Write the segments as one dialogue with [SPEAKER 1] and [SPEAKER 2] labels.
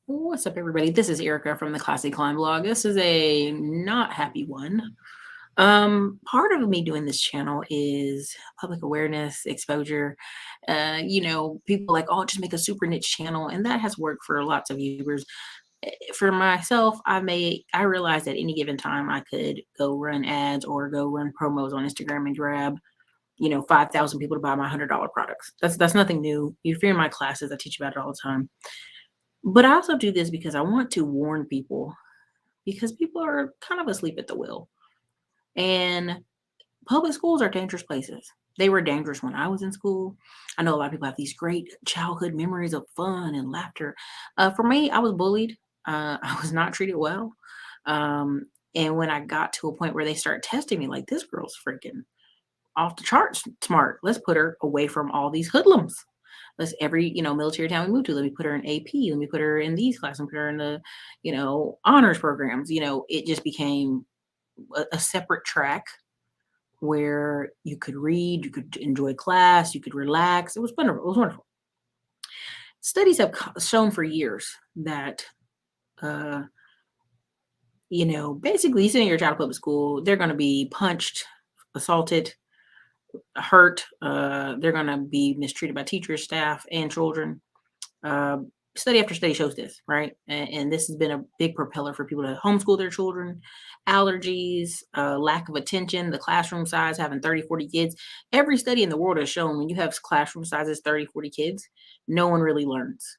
[SPEAKER 1] What's up, everybody? This is Erica from the Classy Climb blog. This is a not happy one. Part of me doing this channel is public awareness, exposure. People like, oh, just make a super niche channel, and that has worked for lots of viewers. For myself, I realized at any given time I could go run ads or go run promos on Instagram and grab 5,000 people to buy my $100 products. That's nothing new. If you're in my classes, I teach about it all the time. But I also do this because I want to warn people because people are kind of asleep at the wheel. And public schools are dangerous places. They were dangerous when I was in school. I know a lot of people have these great childhood memories of fun and laughter. For me, I was bullied. I was not treated well. And when I got to a point where they start testing me, like, this girl's freaking off the charts smart. Let's put her away from all these hoodlums. Let's every military town we move to, let me put her in AP, let me put her in these classes, and put her in the honors programs. It just became a separate track where you could read, you could enjoy class, you could relax. It was wonderful. It was wonderful. Studies have shown for years that uh, basically sending your child to public school, they're going to be punched, assaulted, hurt. They're going to be mistreated by teachers, staff, and children. Uh, Study after study shows this, right? And this has been a big propeller for people to homeschool their children. Allergies, lack of attention, the classroom size, having 30, 40 kids. Every study in the world has shown when you have classroom sizes 30, 40 kids, no one really learns.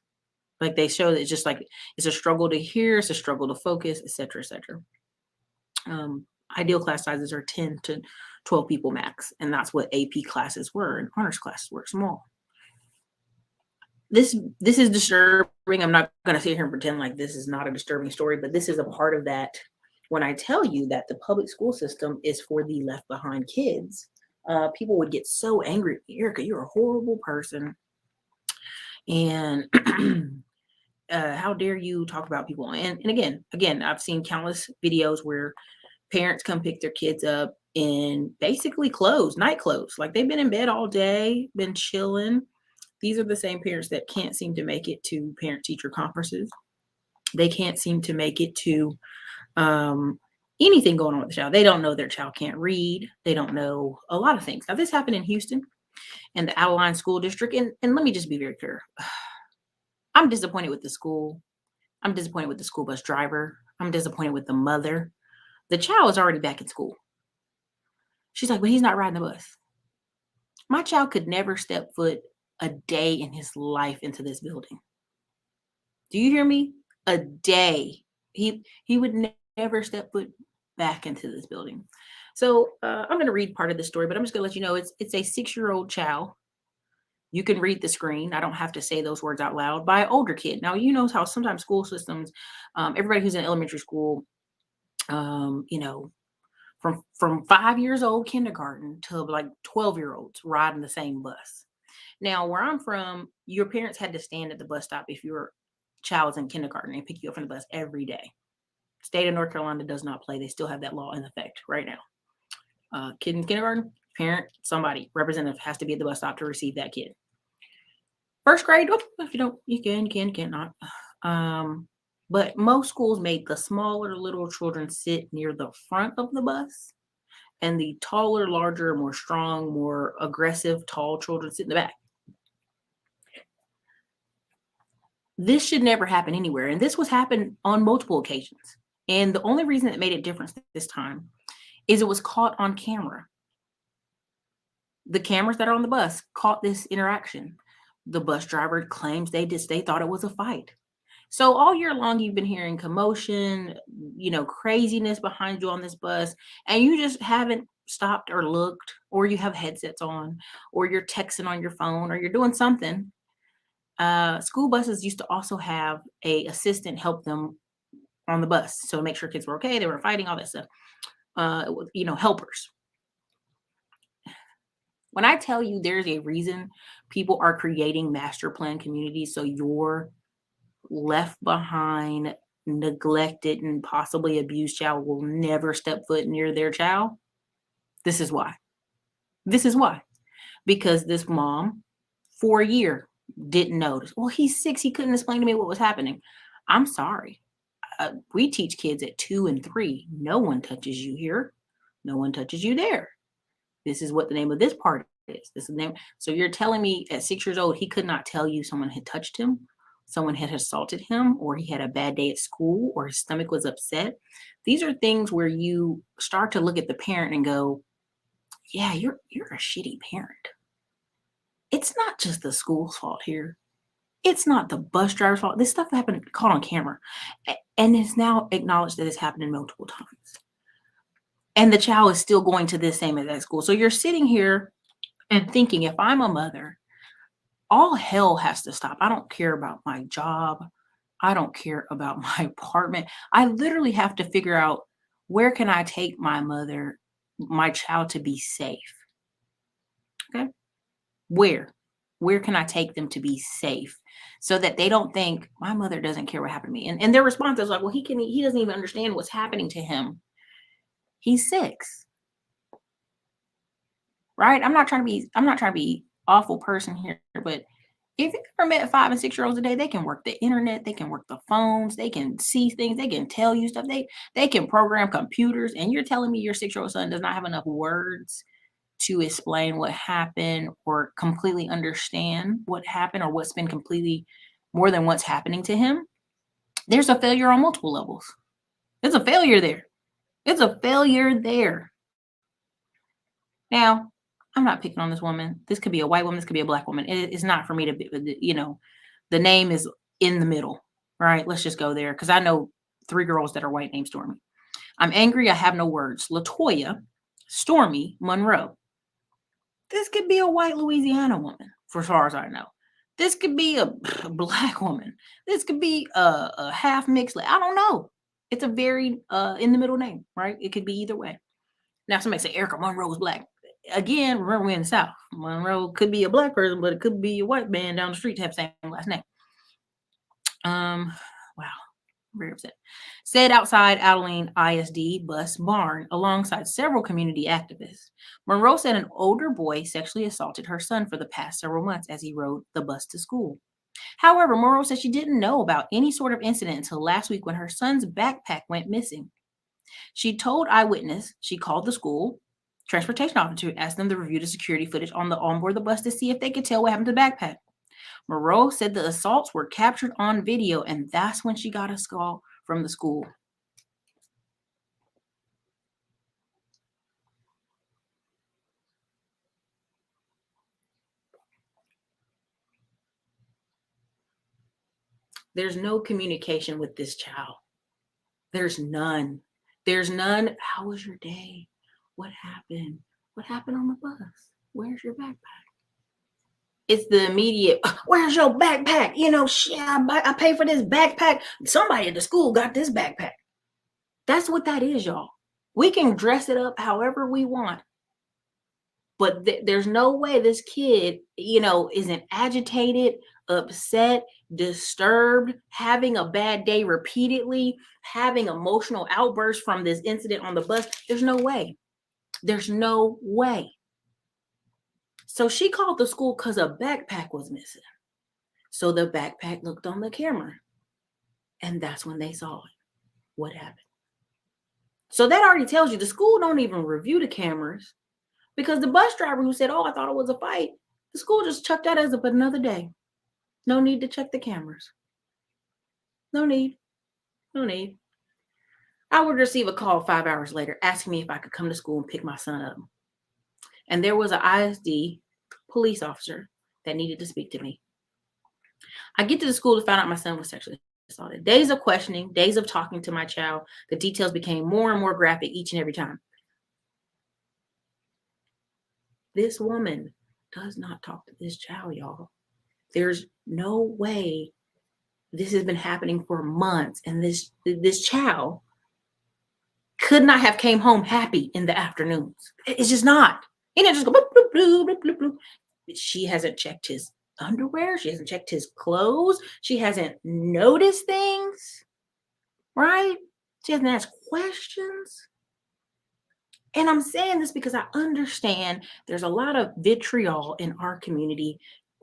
[SPEAKER 1] Like, they show that it's just like it's a struggle to hear, it's a struggle to focus, etc., etc. Ideal class sizes are 10 to 12 people max, and that's what AP classes were, and honors classes were small. This is disturbing. I'm not going to sit here and pretend like this is not a disturbing story, but this is a part of that. When I tell you that the public school system is for the left behind kids, people would get so angry. Erica, you're a horrible person, and how dare you talk about people? And again, I've seen countless videos where parents come pick their kids up in basically clothes, night clothes, like they've been in bed all day, been chilling. These are the same parents that can't seem to make it to parent-teacher conferences. They can't seem to make it to anything going on with the child. They don't know their child can't read. They don't know a lot of things. Now, this happened in Houston and the Aldine School District. And let me just be very clear. I'm disappointed with the school. I'm disappointed with the school bus driver. I'm disappointed with the mother. The child is already back in school. She's like, but he's not riding the bus. My child could never step foot a day in his life into this building. Do you hear me? A day. He would never step foot back into this building. So I'm going to read part of the story, but I'm just going to let you know it's a 6-year-old child. You can read the screen. I don't have to say those words out loud, by an older kid. Now, you know how sometimes school systems, everybody who's in elementary school, from 5 years old kindergarten to like 12-year-olds riding the same bus. Now, where I'm from, your parents had to stand at the bus stop if your child was in kindergarten and pick you up from the bus every day. State of North Carolina does not play. They still have that law in effect right now. Kid in kindergarten, parent, somebody, representative has to be at the bus stop to receive that kid. First grade, if you don't, you cannot. But most schools made the smaller little children sit near the front of the bus, and the taller, larger, more strong, more aggressive, tall children sit in the back. This should never happen anywhere. And this was happened on multiple occasions. And the only reason it made a difference this time is it was caught on camera. The cameras that are on the bus caught this interaction. The bus driver claims they thought it was a fight. So all year long, you've been hearing commotion, craziness behind you on this bus, and you just haven't stopped or looked, or you have headsets on, or you're texting on your phone, or you're doing something. School buses used to also have a assistant help them on the bus, so to make sure kids were okay, they were fighting, all that stuff. Helpers. When I tell you there's a reason people are creating master plan communities, so your left behind, neglected, and possibly abused child will never step foot near their child. This is why. Because this mom, for a year, didn't notice. Well, he's 6. He couldn't explain to me what was happening. I'm sorry. We teach kids at 2 and 3. No one touches you here. No one touches you there. This is what the name of this part is. This is the name. So you're telling me at 6 years old, he could not tell you someone had touched him, someone had assaulted him, or he had a bad day at school, or his stomach was upset. These are things where you start to look at the parent and go, yeah, you're a shitty parent. It's not just the school's fault here. It's not the bus driver's fault. This stuff happened caught on camera. And it's now acknowledged that it's happening multiple times. And the child is still going to this same exact school. So you're sitting here and thinking, if I'm a mother, all hell has to stop. I don't care about my job. I don't care about my apartment. I literally have to figure out, where can I take my child to be safe? Okay. Where? Where can I take them to be safe so that they don't think my mother doesn't care what happened to me? And their response is like, well, he doesn't even understand what's happening to him. He's 6. Right? I'm not trying to be awful person here, but if you ever met 5 and 6 year olds today, they can work the internet, they can work the phones, they can see things, they can tell you stuff, they can program computers, and you're telling me your 6 year old son does not have enough words to explain what happened or completely understand what happened or what's been completely more than what's happening to him? There's a failure on multiple levels. There's a failure there. It's a failure there. Now, I'm not picking on this woman. This could be a white woman. This could be a black woman. It's not for me to be, the name is in the middle, right? Let's just go there because I know 3 girls that are white named Stormy. I'm angry. I have no words. Latoya, Stormy, Monroe. This could be a white Louisiana woman, for as far as I know. This could be a black woman. This could be a half mixed. I don't know. It's a very in the middle name, right? It could be either way. Now, somebody say Erica Monroe is black. Again, remember, we're in the South. Monroe could be a black person, but it could be a white man down the street to have the same last name. Wow, very upset. Said outside Aldine ISD bus barn alongside several community activists. Monroe said an older boy sexually assaulted her son for the past several months as he rode the bus to school. However, Monroe said she didn't know about any sort of incident until last week when her son's backpack went missing. She told Eyewitness she called the school transportation officer to ask them to review the security footage on board the bus to see if they could tell what happened to the backpack. Monroe said the assaults were captured on video, and that's when she got a call from the school. There's no communication with this child. There's none. There's none. How was your day? What happened? What happened on the bus? Where's your backpack? It's the immediate, where's your backpack? Shit, I paid for this backpack. Somebody at the school got this backpack. That's what that is, y'all. We can dress it up however we want. But there's no way this kid, isn't agitated, upset, disturbed, having a bad day repeatedly, having emotional outbursts from this incident on the bus. There's no way. There's no way. So she called the school because a backpack was missing. So the backpack looked on the camera. And that's when they saw it. What happened? So that already tells you the school don't even review the cameras, because the bus driver who said, oh, I thought it was a fight, the school just chucked that as another day. No need to check the cameras. No need. No need. I would receive a call 5 hours later asking me if I could come to school and pick my son up. And there was an ISD police officer that needed to speak to me. I get to the school to find out my son was sexually assaulted. Days of questioning, days of talking to my child, the details became more and more graphic each and every time. This woman does not talk to this child, y'all. There's no way this has been happening for months, and this child could not have came home happy in the afternoons. It's just not. He didn't just go bloop, bloop, bloop, bloop, bloop, bloop. She hasn't checked his underwear. She hasn't checked his clothes. She hasn't noticed things, right? She hasn't asked questions. And I'm saying this because I understand there's a lot of vitriol in our community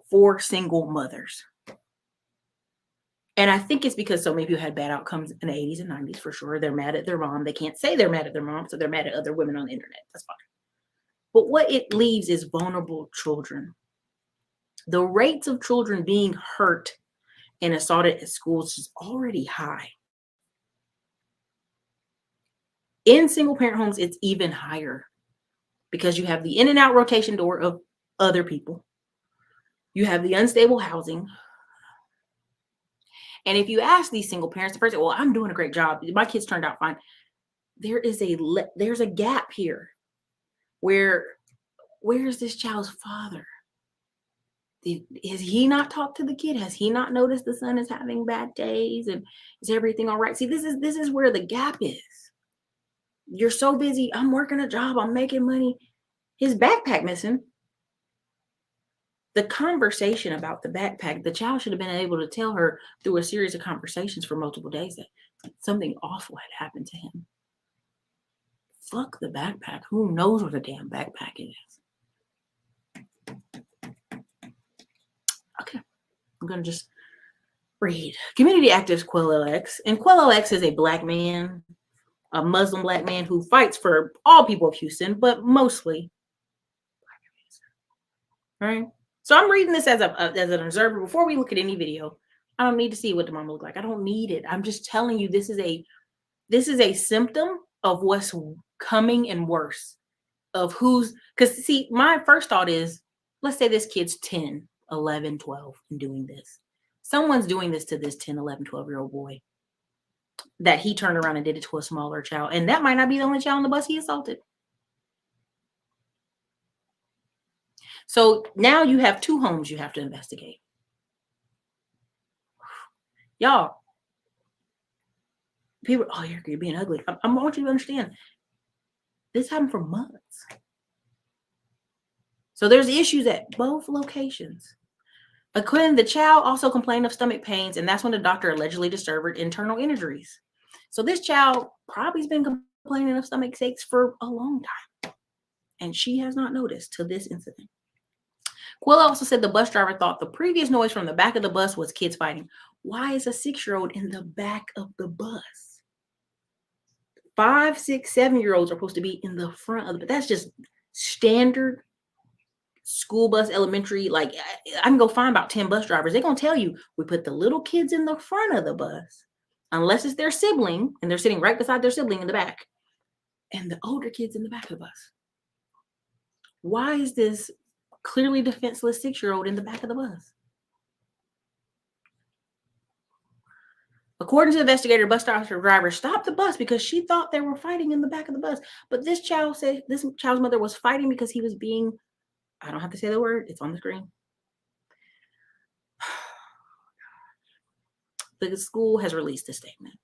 [SPEAKER 1] for single mothers. And I think it's because so many people had bad outcomes in the 80s and 90s for sure. They're mad at their mom. They can't say they're mad at their mom, so they're mad at other women on the internet. That's fine. But what it leaves is vulnerable children. The rates of children being hurt and assaulted at schools is already high. In single parent homes, it's even higher because you have the in and out rotation door of other people. You have the unstable housing. And if you ask these single parents, the first, well, I'm doing a great job. My kids turned out fine. There's a gap here where's this child's father? Has he not talked to the kid? Has he not noticed the son is having bad days? And is everything all right? See, this is where the gap is. You're so busy. I'm working a job. I'm making money. His backpack missing. The conversation about the backpack, the child should have been able to tell her through a series of conversations for multiple days that something awful had happened to him. Fuck the backpack. Who knows where the damn backpack is? Okay, I'm going to just read. Community activist Quell-LX. And Quell-LX is a black man, a Muslim black man who fights for all people of Houston, but mostly black Houston. Right? So I'm reading this as an observer. Before we look at any video, I don't need to see what the mama look like. I don't need it. I'm just telling you this is a symptom of what's coming and worse. Of who's, because see, my first thought is, let's say this kid's 10, 11, 12 and doing this. Someone's doing this to this 10, 11, 12-year-old boy that he turned around and did it to a smaller child. And that might not be the only child on the bus he assaulted. So now you have two homes you have to investigate. Y'all, people, oh, you're being ugly. I want you to understand, this happened for months. So there's issues at both locations. According, the child also complained of stomach pains, and that's when the doctor allegedly discovered internal injuries. So this child probably has been complaining of stomach aches for a long time, and she has not noticed till this incident. Quill also said the bus driver thought the previous noise from the back of the bus was kids fighting. Why is a 6-year-old in the back of the bus? 5, 6, 7-year-olds are supposed to be in the front of the, but that's just standard school bus, elementary. Like, I can go find about 10 bus drivers. They're going to tell you, we put the little kids in the front of the bus, unless it's their sibling, and they're sitting right beside their sibling in the back, and the older kids in the back of the bus. Why is this clearly defenseless 6-year-old in the back of the bus? According to the investigator, bus driver stopped the bus because she thought they were fighting in the back of the bus. But this child said this child's mother was fighting because he was being, I don't have to say the word, it's on the screen. The school has released a statement.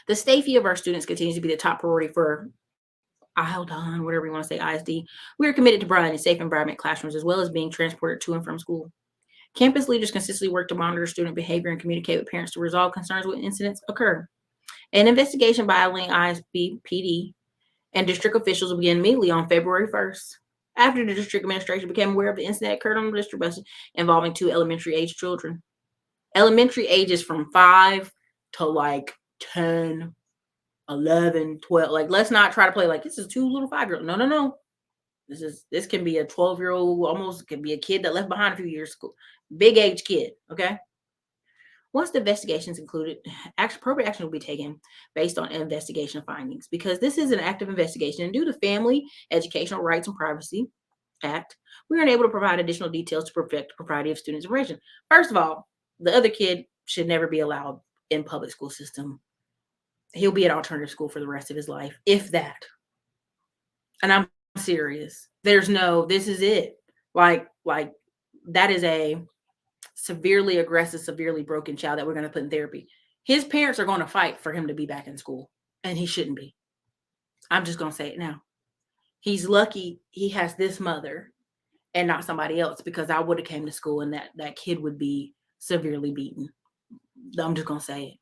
[SPEAKER 1] The safety of our students continues to be the top priority for Aldine, whatever you want to say, ISD. We are committed to providing a safe environment in classrooms as well as being transported to and from school. Campus leaders consistently work to monitor student behavior and communicate with parents to resolve concerns when incidents occur. An investigation by Aldine ISD PD and district officials will begin immediately on February 1st. After the district administration became aware of the incident occurred on the district bus involving 2 elementary age children. Elementary ages from 5 to like 10, 11, 12. Like, let's not try to play like this is 2 little 5-year-olds. No. This can be a 12-year-old, almost could be a kid that left behind a few years school. Big age kid, okay? Once the investigation is concluded, appropriate action will be taken based on investigation findings, because this is an active investigation. And due to Family Educational Rights and Privacy Act, we are unable to provide additional details to protect the propriety of students' information. First of all, the other kid should never be allowed in public school system. He'll be at alternative school for the rest of his life, if that. And I'm serious. There's no, this is it. Like that is a severely aggressive, severely broken child that we're going to put in therapy. His parents are going to fight for him to be back in school, and he shouldn't be. I'm just going to say it now. He's lucky he has this mother and not somebody else, because I would have came to school and that kid would be severely beaten. I'm just going to say it.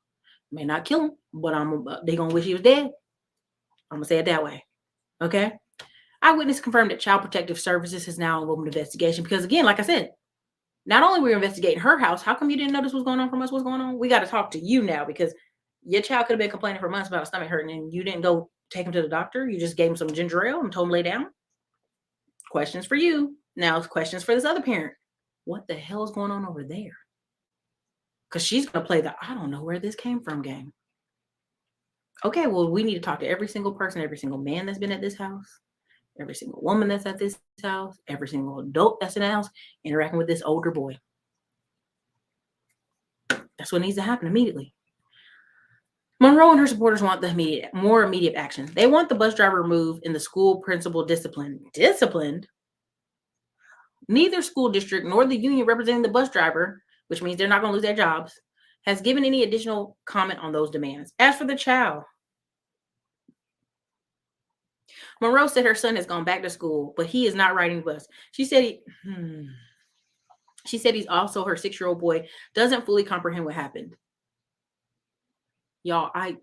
[SPEAKER 1] May not kill him, but they're going to wish he was dead. I'm going to say it that way. Okay? Eyewitness confirmed that Child Protective Services has now involved in the investigation because, again, like I said, Not only were we investigating her house, how come you didn't notice what's going on from us? What's going on? We got to talk to you now because your child could have been complaining for months about a stomach hurting and you didn't go take him to the doctor. You just gave him some ginger ale and told him lay down. Questions for you. Now it's questions for this other parent. What the hell is going on over there? Because she's going to play the I don't know where this came from game. Okay, well, we need to talk to every single person, every single man that's been at this house, every single woman that's at this house, every single adult that's in the house, interacting with this older boy. That's what needs to happen immediately. Monroe and her supporters want the more immediate action. They want the bus driver removed and the school principal disciplined. Disciplined? Neither school district nor the union representing the bus driver, which means they're not going to lose their jobs, has given any additional comment on those demands. As for the child, Monroe said her son has gone back to school, but he is not riding the bus. She said he's also her 6-year-old boy doesn't fully comprehend what happened. Y'all, I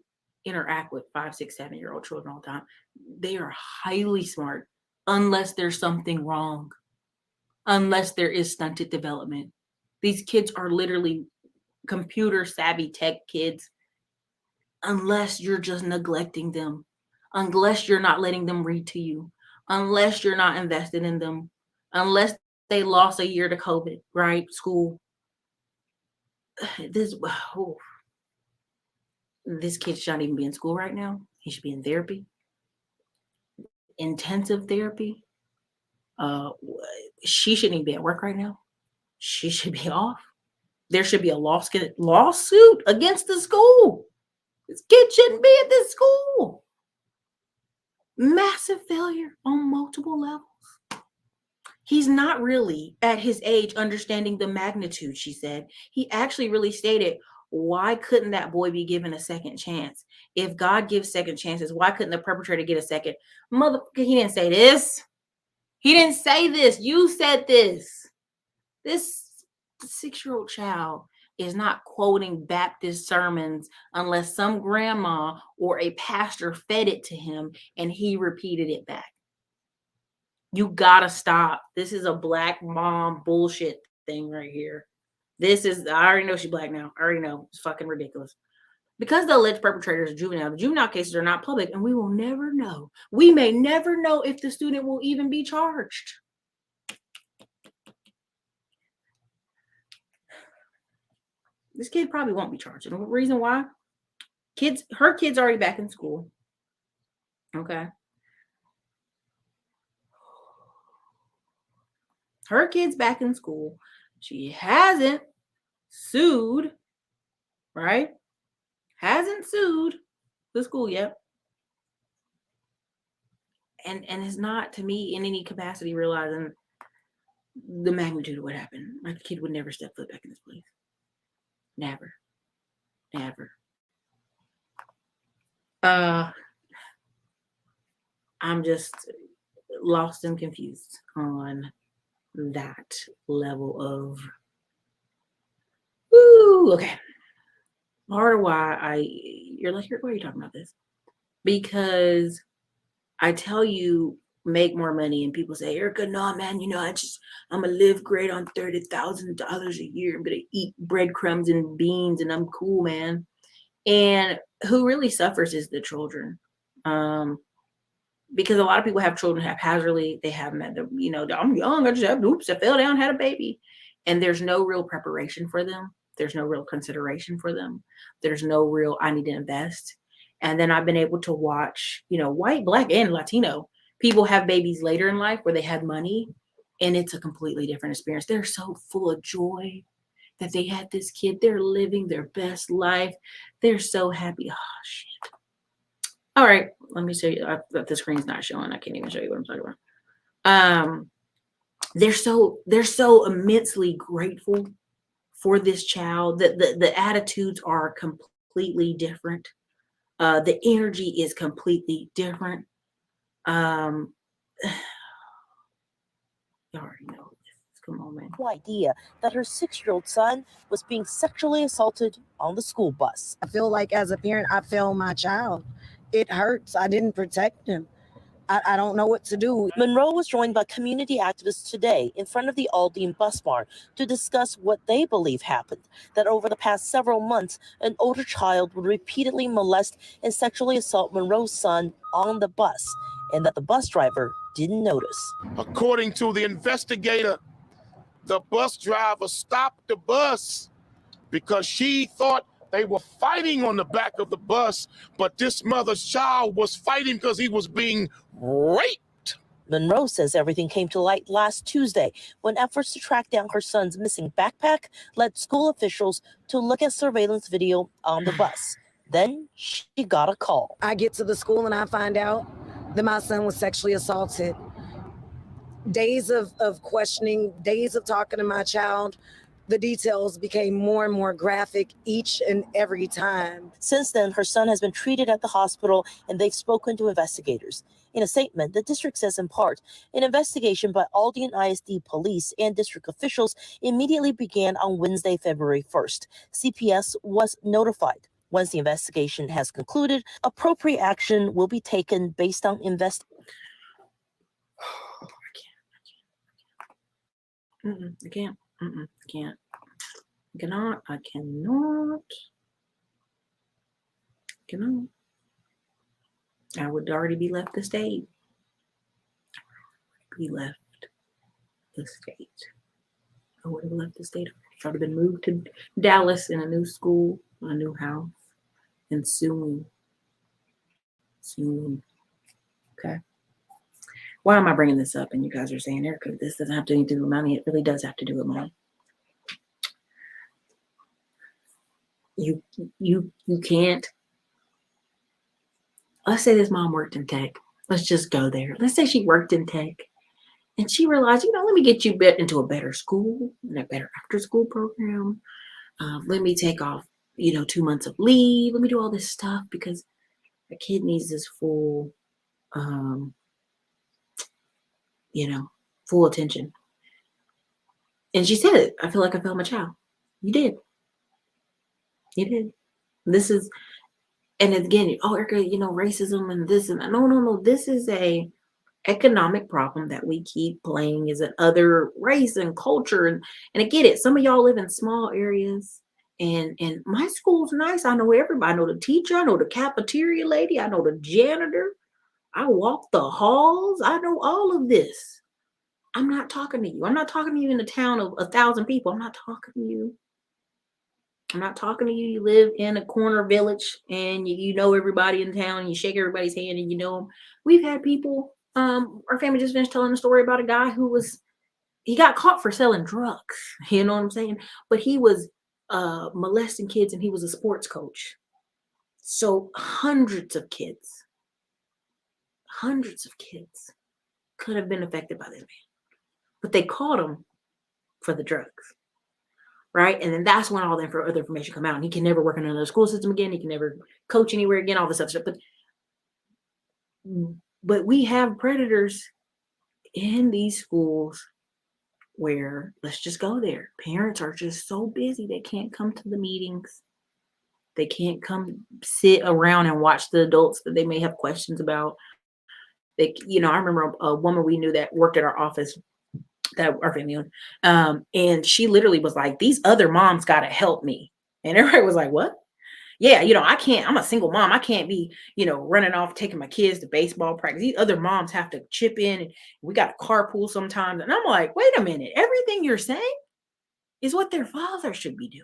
[SPEAKER 1] interact with 5, 6, 7-year-old children all the time. They are highly smart unless there's something wrong, unless there is stunted development. These kids are literally computer savvy tech kids unless you're just neglecting them, unless you're not letting them read to you, unless you're not invested in them, unless they lost a year to COVID, right? School. This kid should not even be in school right now. He should be in therapy, intensive therapy. She shouldn't even be at work right now. She should be off. There should be a lawsuit against the school. This kid shouldn't be at this school. Massive failure on multiple levels. He's not really at his age understanding the magnitude, she said. He actually really stated, why couldn't that boy be given a second chance? If God gives second chances, why couldn't the perpetrator get a second? Motherfucker, he didn't say this. He didn't say this. You said this. This 6-year-old child is not quoting Baptist sermons unless some grandma or a pastor fed it to him and he repeated it back. You gotta stop. This is a black mom bullshit thing right here. I already know she's black now. I already know. It's fucking ridiculous. Because the alleged perpetrator is juvenile, the juvenile cases are not public and we will never know. We may never know if the student will even be charged. This kid probably won't be charged. And the reason why? Her kid's already back in school. Okay. Her kid's back in school. She hasn't sued, right? Hasn't sued the school yet. And it's not, to me, in any capacity, realizing the magnitude of what happened. My kid would never step foot back in this place. Never. Never. I'm just lost and confused on that level of okay. Part of why you're like, why are you talking about this? Because I tell you, make more money, and people say, Erica, no, man, I'm gonna live great on $30,000 a year. I'm gonna eat breadcrumbs and beans, and I'm cool, man. And who really suffers is the children. Because a lot of people have children haphazardly. They have them I'm young, I fell down, had a baby. And there's no real preparation for them. There's no real consideration for them. There's no real, I need to invest. And then I've been able to watch, white, black, and Latino people have babies later in life where they had money, and it's a completely different experience. They're so full of joy that they had this kid. They're living their best life. They're so happy. Oh, shit. All right, let me show you. The screen's not showing. I can't even show you what I'm talking about. They're so immensely grateful for this child. The attitudes are completely different. The energy is completely different. You already know this. Come on, man.
[SPEAKER 2] No idea that her 6-year-old son was being sexually assaulted on the school bus.
[SPEAKER 3] I feel like as a parent, I failed my child. It hurts. I didn't protect him. I don't know what to do.
[SPEAKER 2] Monroe was joined by community activists today in front of the Aldine bus barn to discuss what they believe happened, that over the past several months, an older child would repeatedly molest and sexually assault Monroe's son on the bus, and that the bus driver didn't notice.
[SPEAKER 4] According to the investigator, the bus driver stopped the bus because she thought they were fighting on the back of the bus, but this mother's child was fighting because he was being raped.
[SPEAKER 2] Monroe says everything came to light last Tuesday when efforts to track down her son's missing backpack led school officials to look at surveillance video on the bus. Then she got a call.
[SPEAKER 3] I get to the school and I find out that my son was sexually assaulted. Days of questioning, days of talking to my child, the details became more and more graphic each and every time.
[SPEAKER 2] Since then, her son has been treated at the hospital and they've spoken to investigators. In a statement, the district says in part, an investigation by Aldine ISD police and district officials immediately began on Wednesday, February 1st. CPS was notified. Once the investigation has concluded, appropriate action will be taken based on
[SPEAKER 1] I can't. I can't. I cannot. I would already be left the state. I would have left the state. I would have been moved to Dallas in a new school, a new house, and soon. Okay. Why am I bringing this up? And you guys are saying, Erica, this doesn't have to do with money. It really does have to do with money. You can't. Let's say this mom worked in tech. Let's just go there. Let's say she worked in tech and she realized, let me get you into a better school and a better after school program. Let me take off, 2 months of leave. Let me do all this stuff because a kid needs this full, full attention. And she said it. I feel like I failed my child. You did. This is, and again, Erica, racism and this and that. No. This is a economic problem that we keep playing as an other race and culture. And I get it. Some of y'all live in small areas and my school's nice. I know everybody. I know the teacher. I know the cafeteria lady. I know the janitor. I walk the halls. I know all of this. I'm not talking to you. I'm not talking to you in a town of 1,000 people. I'm not talking to you. You live in a corner village and you know everybody in town and you shake everybody's hand and you know them. We've had people, our family just finished telling a story about a guy he got caught for selling drugs. You know what I'm saying? But he was molesting kids and he was a sports coach. So hundreds of kids could have been affected by this man. But they caught him for the drugs. Right. And then that's when all the other information come out. And he can never work in another school system again. He can never coach anywhere again, all this other stuff. But we have predators in these schools where, let's just go there. Parents are just so busy. They can't come to the meetings. They can't come sit around and watch the adults that they may have questions about. I remember a woman we knew that worked at our office that our family owned. And she literally was like, these other moms got to help me. And everybody was like, what? Yeah. I can't, I'm a single mom. I can't be, running off, taking my kids to baseball practice. These other moms have to chip in and we got to carpool sometimes. And I'm like, wait a minute. Everything you're saying is what their father should be doing.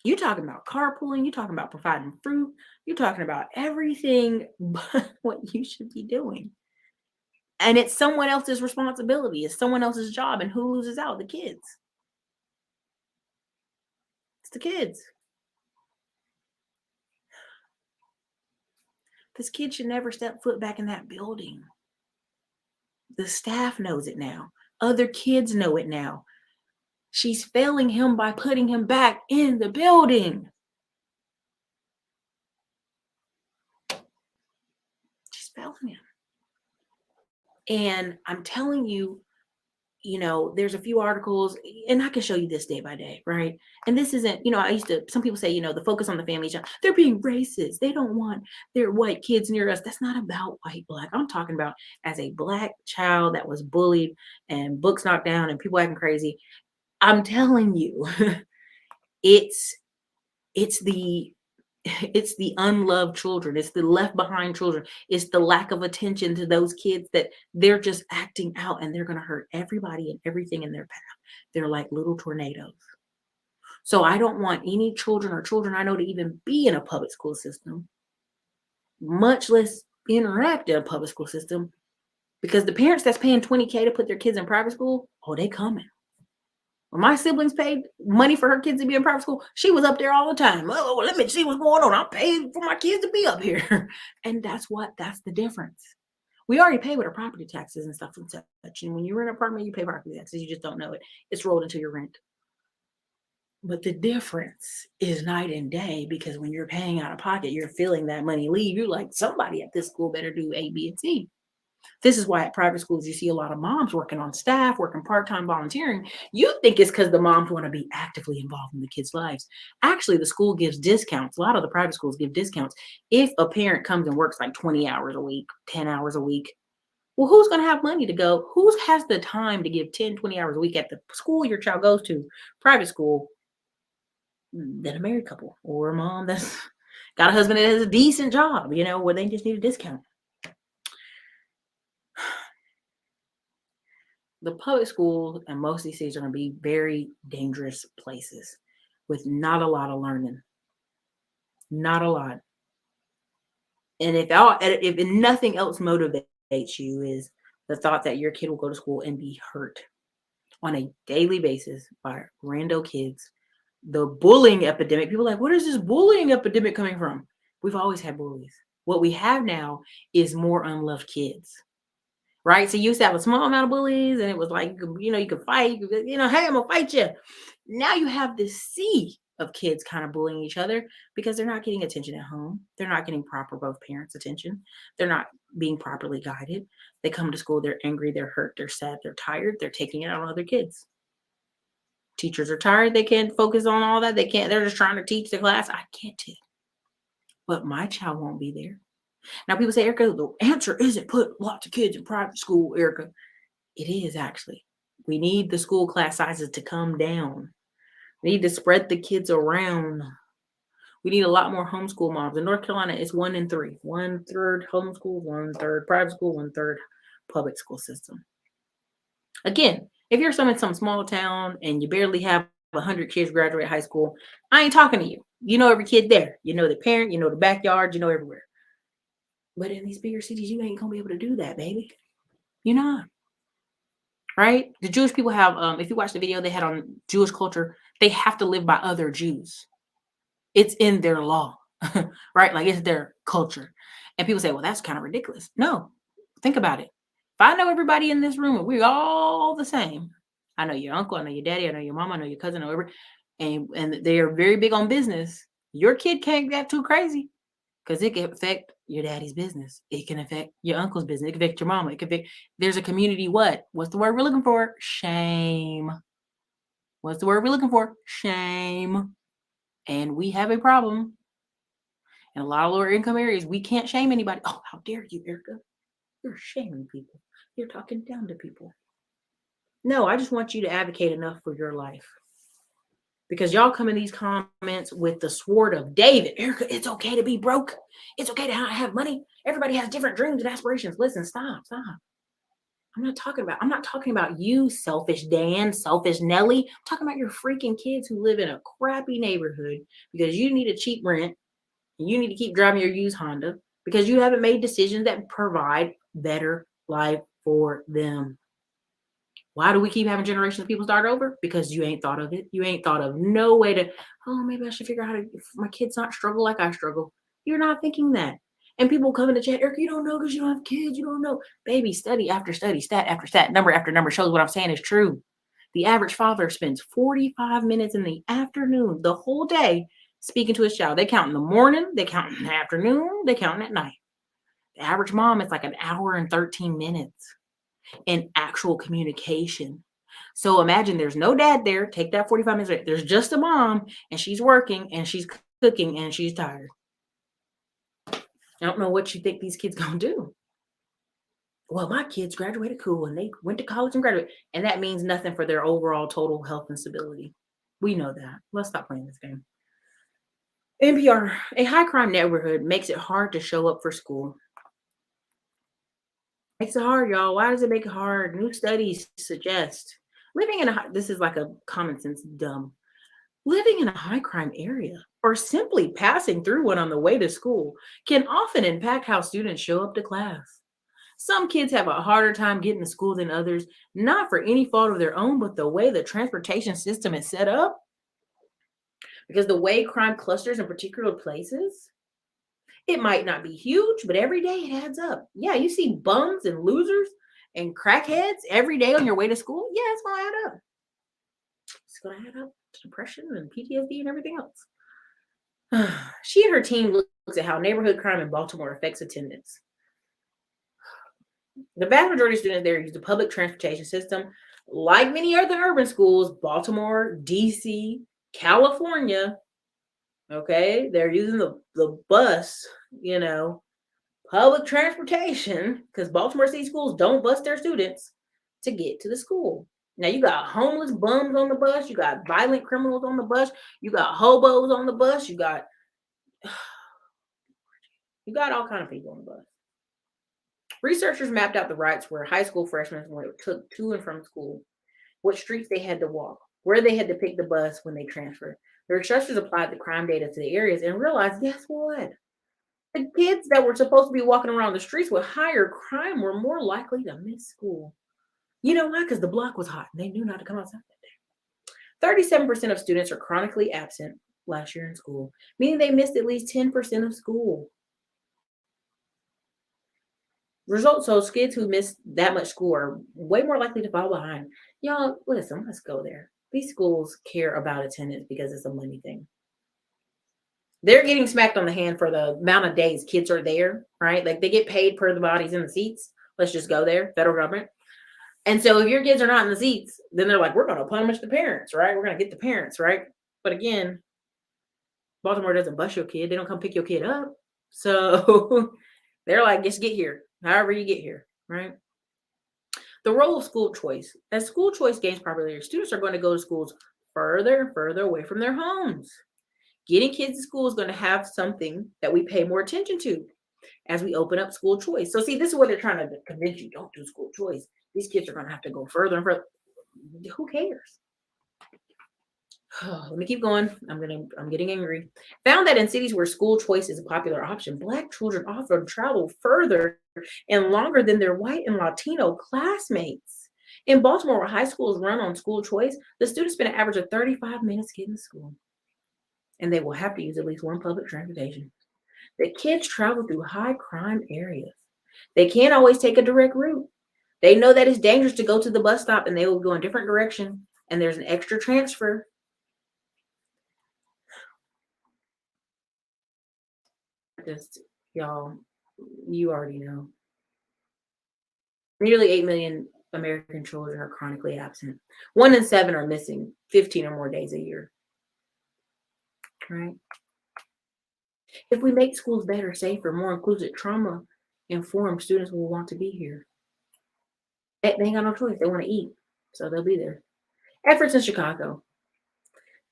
[SPEAKER 1] You're talking about carpooling. You're talking about providing fruit. You're talking about everything but what you should be doing. And it's someone else's responsibility. It's someone else's job. And who loses out? The kids. It's the kids. This kid should never step foot back in that building. The staff knows it now. Other kids know it now. She's failing him by putting him back in the building. She's failing him. And I'm telling you, there's a few articles, and I can show you this day by day, right? And this isn't, some people say, the focus on the family, they're being racist. They don't want their white kids near us. That's not about white, black. I'm talking about as a black child that was bullied and books knocked down and people acting crazy. I'm telling you, it's the it's the unloved children. It's the left behind children. It's the lack of attention to those kids that they're just acting out, and they're going to hurt everybody and everything in their path. They're like little tornadoes. So I don't want any children or children I know to even be in a public school system, much less interact in a public school system, because the parents that's paying $20K to put their kids in private school, they coming. When my siblings paid money for her kids to be in private school, she was up there all the time. Oh, let me see what's going on. I'm paying for my kids to be up here. And that's the difference. We already pay with our property taxes and stuff and such. And when you rent an apartment, you pay property taxes. You just don't know it. It's rolled into your rent. But the difference is night and day, because when you're paying out of pocket, you're feeling that money leave. You're like, somebody at this school better do A, B, and C. This is why at private schools, you see a lot of moms working on staff, working part-time volunteering. You think it's because the moms want to be actively involved in the kids' lives. Actually, the school gives discounts. A lot of the private schools give discounts. If a parent comes and works like 20 hours a week, 10 hours a week, well, who's going to have money to go? Who has the time to give 10, 20 hours a week at the school your child goes to, private school, than a married couple or a mom that's got a husband that has a decent job, where they just need a discount? The public schools and most of these cities are going to be very dangerous places with not a lot of learning. Not a lot. And if nothing else motivates you is the thought that your kid will go to school and be hurt on a daily basis by rando kids. The bullying epidemic, people are like, where is this bullying epidemic coming from? We've always had bullies. What we have now is more unloved kids. Right? So you used to have a small amount of bullies, and it was like, you could fight, hey, I'm gonna fight you. Now you have this sea of kids kind of bullying each other because they're not getting attention at home. They're not getting proper both parents' attention. They're not being properly guided. They come to school, they're angry, they're hurt, they're sad, they're tired, they're taking it out on other kids. Teachers are tired, they can't focus on all that. They're just trying to teach the class. I get it. But my child won't be there. Now, people say, Erica, the answer isn't put lots of kids in private school, Erica. It is actually. We need the school class sizes to come down. We need to spread the kids around. We need a lot more homeschool moms. In North Carolina, it's 1 in 3. 1/3 homeschool, 1/3 private school, 1/3 public school system. Again, if you're in some small town and you barely have 100 kids graduate high school, I ain't talking to you. You know every kid there. You know the parent, you know the backyard, you know everywhere. But in these bigger cities, you ain't going to be able to do that, baby. You're not. Right? The Jewish people have, if you watch the video they had on Jewish culture, they have to live by other Jews. It's in their law, right? Like it's their culture. And people say, well, that's kind of ridiculous. No, think about it. If I know everybody in this room and we're all the same, I know your uncle, I know your daddy, I know your mama, I know your cousin, I know everybody, and they are very big on business. Your kid can't get too crazy because it can affect your daddy's business. It can affect your uncle's business. It can affect your mama. It can affect, there's a community, what's the word we're looking for? Shame. What's the word we're looking for? Shame. And we have a problem. In a lot of lower income areas, we can't shame anybody. Oh, how dare you, Erica? You're shaming people. You're talking down to people. No, I just want you to advocate enough for your life. Because y'all come in these comments with the sword of David. Erica, it's okay to be broke. It's okay to not have money. Everybody has different dreams and aspirations. Listen, stop. I'm not talking about you, selfish Dan, selfish Nelly. I'm talking about your freaking kids who live in a crappy neighborhood because you need a cheap rent and you need to keep driving your used Honda because you haven't made decisions that provide better life for them. Why do we keep having generations of people start over? Because you ain't thought of it. You ain't thought of no way to, maybe I should figure out how to, if my kids not struggle like I struggle. You're not thinking that. And people come in the chat, Eric, you don't know because you don't have kids. You don't know. Baby, study after study, stat after stat, number after number shows what I'm saying is true. The average father spends 45 minutes in the afternoon, the whole day, speaking to his child. They count in the morning, they count in the afternoon, they count at night. The average mom is like an hour and 13 minutes in actual communication. So imagine there's no dad there. Take that 45 minutes. There's just a mom, and she's working, and she's cooking, and she's tired. I don't know what you think these kids gonna do. Well, my kids graduated cool, and they went to college and graduated, and that means nothing for their overall total health and stability. We know that. Let's stop playing this game. NPR, a high crime neighborhood makes it hard to show up for school. Makes it hard, y'all. Why does it make it hard? New studies suggest living in this is like a common sense dumb. Living in a high crime area or simply passing through one on the way to school can often impact how students show up to class. Some kids have a harder time getting to school than others, not for any fault of their own, but the way the transportation system is set up. Because the way crime clusters in particular places, it might not be huge, but every day it adds up. Yeah, you see bums and losers and crackheads every day on your way to school. Yeah, it's going to add up. It's going to add up to depression and PTSD and everything else. She and her team looks at how neighborhood crime in Baltimore affects attendance. The vast majority of students there use the public transportation system. Like many other urban schools, Baltimore, DC, California, okay, they're using the bus, public transportation, because Baltimore City schools don't bus their students to get to the school. Now you got homeless bums on the bus, you got violent criminals on the bus, you got hobos on the bus, you got all kind of people on the bus. Researchers mapped out the routes where high school freshmen took to and from school, what streets they had to walk, where they had to pick the bus when they transferred. The researchers applied the crime data to the areas and realized, guess what? The kids that were supposed to be walking around the streets with higher crime were more likely to miss school. You know why? Because the block was hot and they knew not to come outside that day. 37% of students are chronically absent last year in school, meaning they missed at least 10% of school. Results show kids who miss that much school are way more likely to fall behind. Y'all, listen, let's go there. These schools care about attendance because it's a money thing. They're getting smacked on the hand for the amount of days kids are there, right? Like they get paid per the bodies in the seats. Let's just go there, federal government. And so if your kids are not in the seats, then they're like, we're going to punish the parents, right? We're going to get the parents, right? But again, Baltimore doesn't bus your kid. They don't come pick your kid up. So they're like, just get here. However you get here, right? The role of school choice. As school choice gains popularity, students are going to go to schools further and further away from their homes. Getting kids to school is going to have something that we pay more attention to as we open up school choice. So see, this is what they're trying to convince you, don't do school choice. These kids are going to have to go further and further. Who cares? Let me keep going. I'm getting angry. Found that in cities where school choice is a popular option, Black children often travel further and longer than their white and Latino classmates. In Baltimore, where high schools run on school choice, the students spend an average of 35 minutes getting to school. And they will have to use at least one public transportation. The kids travel through high crime areas. They can't always take a direct route. They know that it's dangerous to go to the bus stop and they will go in a different direction. And there's an extra transfer. Just, y'all, you already know. Nearly 8 million American children are chronically absent. 1 in 7 are missing 15 or more days a year. Right? If we make schools better, safer, more inclusive, trauma-informed, students will want to be here. They ain't got no choice. They want to eat, so they'll be there. Efforts in Chicago.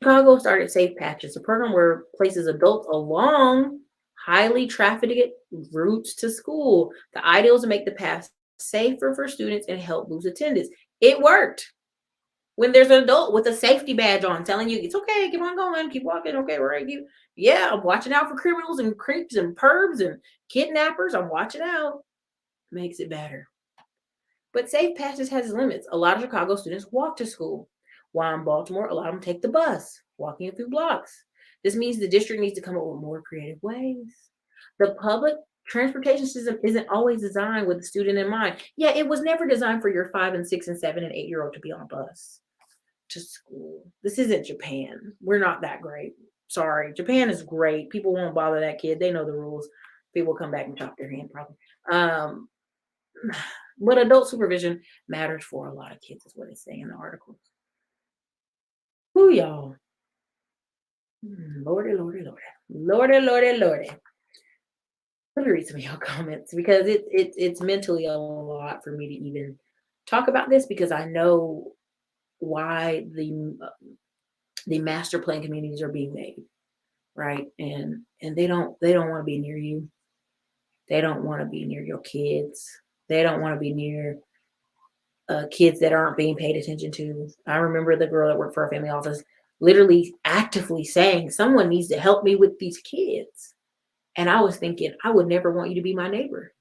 [SPEAKER 1] Chicago started Safe Patches, a program where places adults along highly trafficked routes to school. The idea was to make the path safer for students and help boost attendance. It worked. When there's an adult with a safety badge on telling you it's okay, keep on going, keep walking, okay, we're right. Yeah, I'm watching out for criminals and creeps and pervs and kidnappers. I'm watching out. Makes it better. But Safe Passage has its limits. A lot of Chicago students walk to school, while in Baltimore, a lot of them take the bus, walking through blocks. This means the district needs to come up with more creative ways. The public transportation system isn't always designed with the student in mind. Yeah, it was never designed for your 5 and 6 and 7 and 8-year-old to be on a bus to school. This isn't Japan. We're not that great. Sorry. Japan is great. People won't bother that kid. They know the rules. People come back and chop their hand probably. But adult supervision matters for a lot of kids, is what it's saying in the article. Who y'all? Lordy, lordy, lordy. Lordy, lordy, lordy. Let me read some of y'all comments because it's mentally a lot for me to even talk about this, because I know why the master plan communities are being made, right? And they don't want to be near you. They don't want to be near your kids. They don't want to be near kids that aren't being paid attention to. I remember the girl that worked for our family office literally actively saying, someone needs to help me with these kids. And I was thinking, I would never want you to be my neighbor.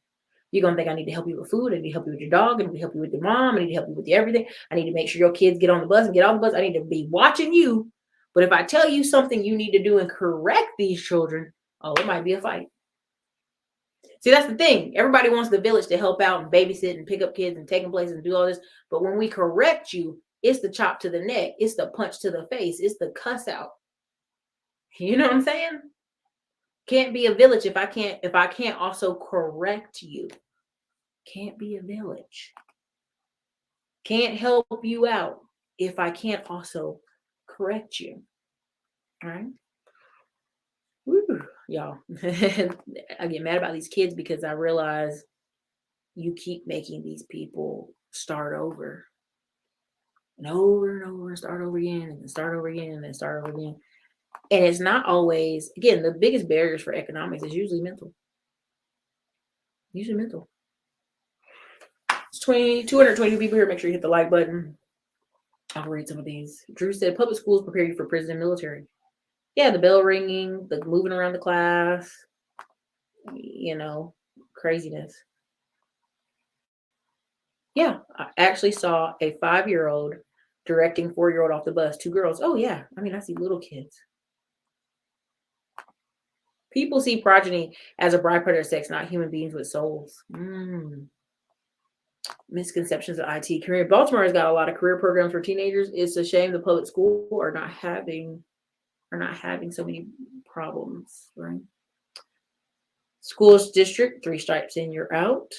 [SPEAKER 1] You're going to think I need to help you with food. I need to help you with your dog. I need to help you with your mom. I need to help you with everything. I need to make sure your kids get on the bus and get on the bus. I need to be watching you. But if I tell you something you need to do and correct these children, oh, it might be a fight. See, that's the thing. Everybody wants the village to help out and babysit and pick up kids and take them places and do all this. But when we correct you, it's the chop to the neck. It's the punch to the face. It's the cuss out. You know what I'm saying? Can't be a village if I can't also correct you. Can't be a village. Can't help you out if I can't also correct you. All right. Woo, y'all. I get mad about these kids because I realize you keep making these people start over and over and over and start over again and start over again and start over again. And it's not always, again, the biggest barriers for economics is usually mental. Usually mental. It's 220 people here. Make sure you hit the like button. I'll read some of these. Drew said, public schools prepare you for prison and military. Yeah, the bell ringing, the moving around the class, craziness. Yeah, I actually saw a 5-year-old directing 4-year-old off the bus. 2 girls. Oh, yeah. I mean, I see little kids. People see progeny as a byproduct of sex, not human beings with souls. Misconceptions of IT career. Baltimore has got a lot of career programs for teenagers. It's a shame the public school are not having so many problems, right? Schools district, 3 stripes in, you're out.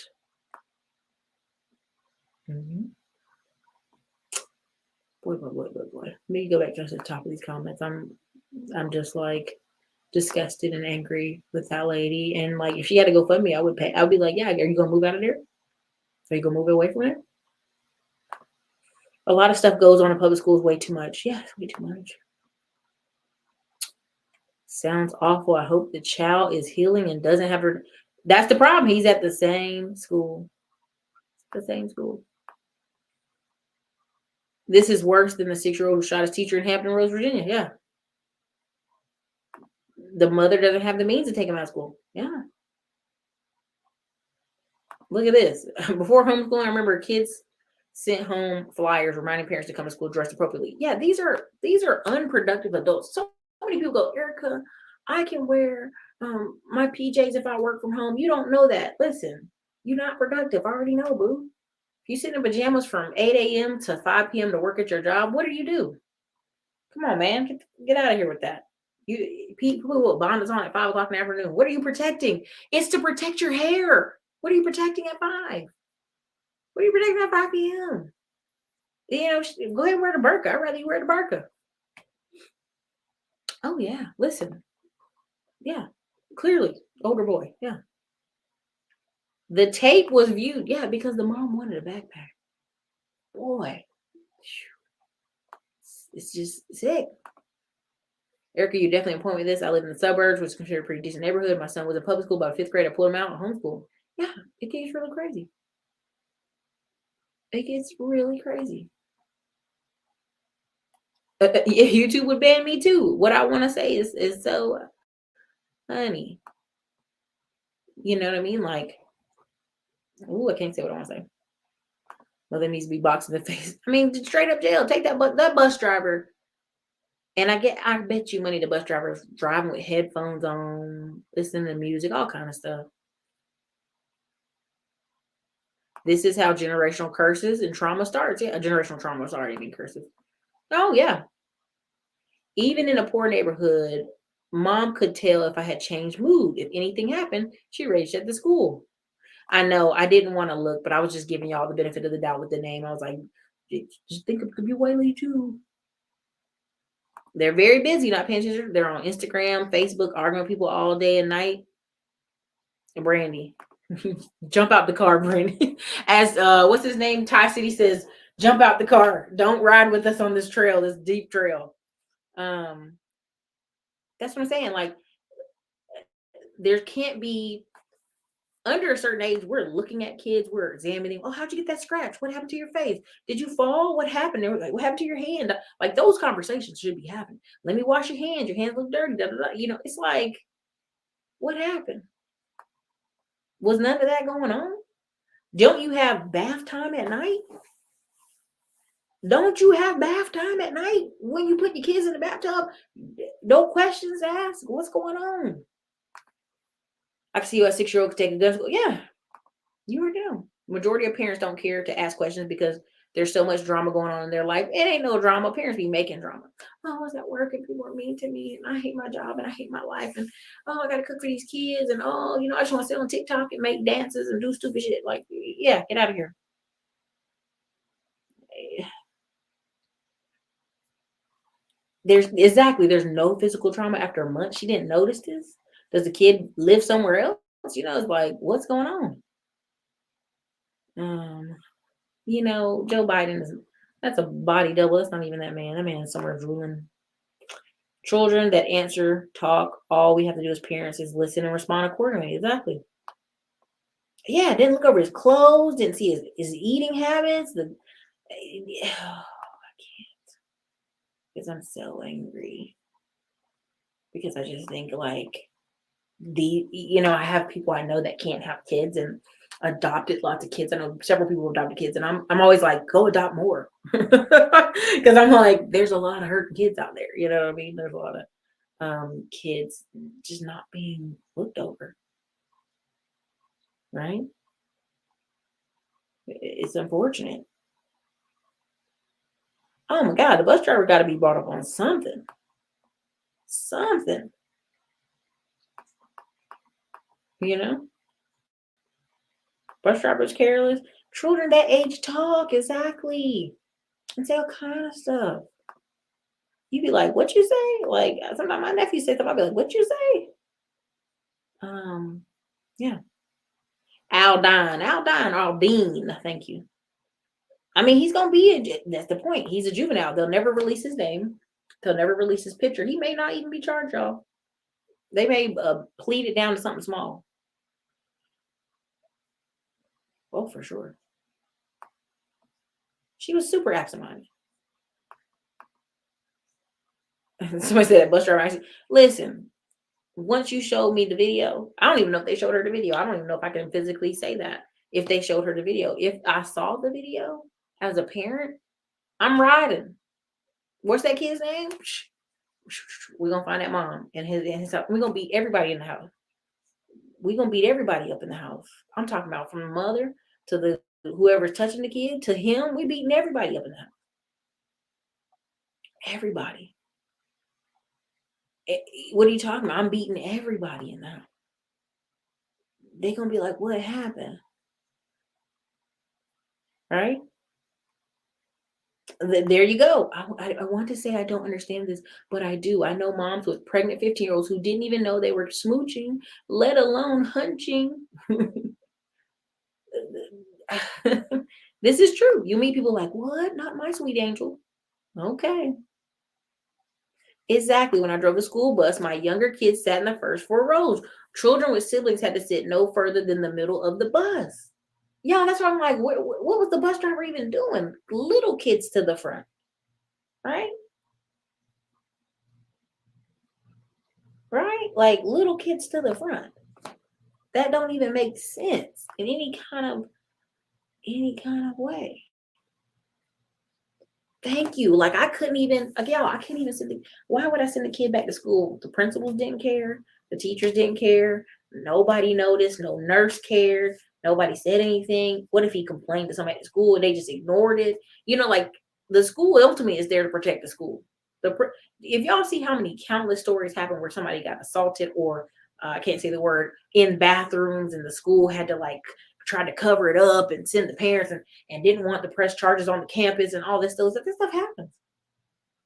[SPEAKER 1] Boy. Let me go back just to the top of these comments. I'm just like disgusted and angry with that lady. And like, if she had to go fund me, I would pay. I would be like, yeah, are you gonna move out of there? Are you gonna move away from there? A lot of stuff goes on in public schools way too much. Yeah, it's way too much. Sounds awful. I hope the child is healing and doesn't have her. That's the problem. He's at the same school. The same school. This is worse than the 6-year-old who shot his teacher in Hampton Roads, Virginia. Yeah. The mother doesn't have the means to take him out of school. Yeah. Look at this. Before homeschooling, I remember kids sent home flyers reminding parents to come to school dressed appropriately. Yeah, these are unproductive adults. So many people go, Erica, I can wear my PJs if I work from home. You don't know that. Listen, you're not productive. I already know, boo. If you sit in pajamas from 8 a.m. to 5 p.m. to work at your job, what do? Come on, man. Get out of here with that. People with bonnets on at 5 o'clock in the afternoon. What are you protecting? It's to protect your hair. What are you protecting at 5? What are you protecting at 5 p.m.? Go ahead and wear the burqa. I'd rather you wear the burqa. Oh, yeah. Listen. Yeah. Clearly. Older boy. Yeah. The tape was viewed. Yeah, because the mom wanted a backpack. Boy. It's just sick. Erica, you definitely point with this. I live in the suburbs, which is considered a pretty decent neighborhood. My son was in public school by 5th grade. I pulled him out of homeschool. Yeah, it gets really crazy. It gets really crazy. YouTube would ban me too. What I want to say is so, honey. You know what I mean? Like, I can't say what I want to say. Mother needs to be boxed in the face. I mean, straight up jail. Take that bus driver. And I bet you money the bus driver's driving with headphones on, listening to music, all kind of stuff. This is how generational curses and trauma starts. Yeah, generational trauma is already being curses. Oh, yeah. Even in a poor neighborhood, mom could tell if I had changed mood. If anything happened, she raged at the school. I know I didn't want to look, but I was just giving y'all the benefit of the doubt with the name. I was like, just think it could be Whaley too. They're very busy, not paying attention. They're on Instagram, Facebook, arguing with people all day and night. And Brandy, jump out the car, Brandy. As what's his name? Ty City says, jump out the car. Don't ride with us on this trail, this deep trail. That's what I'm saying. Like, there can't be, under a certain age, we're looking at kids, we're examining, oh, how'd you get that scratch? What happened to your face? Did you fall? What happened? They were like, what happened to your hand? Like, those conversations should be happening. Let me wash your hands. Your hands look dirty. Da, da, da. You know, it's like, what happened? Was none of that going on? Don't you have bath time at night? Don't you have bath time at night when you put your kids in the bathtub? No questions asked. What's going on? I can see you, a 6-year-old could take a gun to go, yeah, you already know. Majority of parents don't care to ask questions because there's so much drama going on in their life. It ain't no drama. Parents be making drama. Oh, I was at work and people are mean to me and I hate my job and I hate my life. And oh, I got to cook for these kids. And oh, I just want to sit on TikTok and make dances and do stupid shit. Like, yeah, get out of here. There's no physical trauma after a month. She didn't notice this. Does the kid live somewhere else? It's like, what's going on? Joe Biden that's a body double. That's not even that man. That man's somewhere drooling. Children that answer, talk, all we have to do as parents is listen and respond accordingly. Exactly. Yeah, didn't look over his clothes, didn't see his eating habits. I can't. Because I'm so angry. Because I just think like I have people I know that can't have kids and adopted lots of kids. I know several people who adopted kids, and I'm always like, go adopt more. Because I'm like, there's a lot of hurting kids out there. You know what I mean? There's a lot of kids just not being looked over. Right? It's unfortunate. Oh my God, the bus driver got to be brought up on something. Something. Bus drivers careless. Children that age talk, exactly. And say all kind of stuff. You be like, what you say? Like, sometimes my nephew said something, I'll be like, what you say? Yeah. Aldine, thank you. I mean, he's going to be, that's the point. He's a juvenile. They'll never release his name. They'll never release his picture. He may not even be charged, y'all. They may plead it down to something small. Oh, for sure. She was super absent-minded. Somebody said that bus driver. I said, listen, once you showed me the video, I don't even know if they showed her the video. I don't even know if I can physically say that if they showed her the video. If I saw the video as a parent, I'm riding. What's that kid's name? We're going to find that mom and his house. We're going to beat everybody in the house. We're going to beat everybody up in the house. I'm talking about from the mother to the whoever's touching the kid to him. We beating everybody up in the house. Everybody. What are you talking about? I'm beating everybody in the house. They're going to be like, what happened? Right? There you go. I want to say I don't understand this, but I do. I know moms with pregnant 15-year-olds who didn't even know they were smooching, let alone hunching. This is true. You meet people like, what? Not my sweet angel. Okay. Exactly. When I drove the school bus, my younger kids sat in the first 4 rows. Children with siblings had to sit no further than the middle of the bus. Yeah, that's why I'm like, what was the bus driver even doing? Little kids to the front, right? Right? Like little kids to the front. That don't even make sense in any kind of way. Thank you. Like I couldn't even send why would I send the kid back to school? The principals didn't care. The teachers didn't care. Nobody noticed. No nurse cared. Nobody said anything. What if he complained to somebody at school and they just ignored it? Like the school ultimately is there to protect the school. If y'all see how many countless stories happen where somebody got assaulted or I can't say the word in bathrooms and the school had to like tried to cover it up and send the parents and didn't want to press charges on the campus and all this stuff. This stuff happens.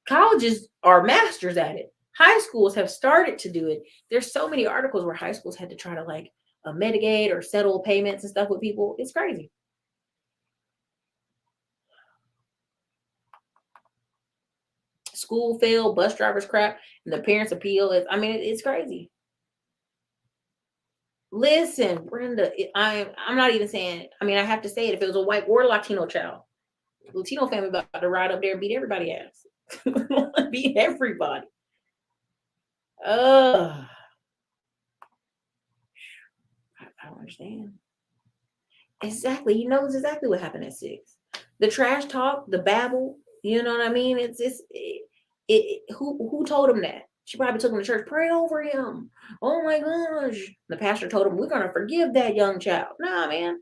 [SPEAKER 1] Colleges are masters at it. High schools have started to do it. There's so many articles where high schools had to try to like mitigate or settle payments and stuff with people. It's crazy. School failed, bus drivers crap, and the parents appeal. It's crazy. Listen, Brenda, I'm not even saying, I have to say it. If it was a white or Latino child, Latino family about to ride up there and beat everybody ass. Beat everybody. I don't understand. Exactly. He knows exactly what happened at 6. The trash talk, the babble, you know what I mean? Who told him that? She probably took him to church, pray over him. Oh my gosh. The pastor told him, we're going to forgive that young child. Nah, man.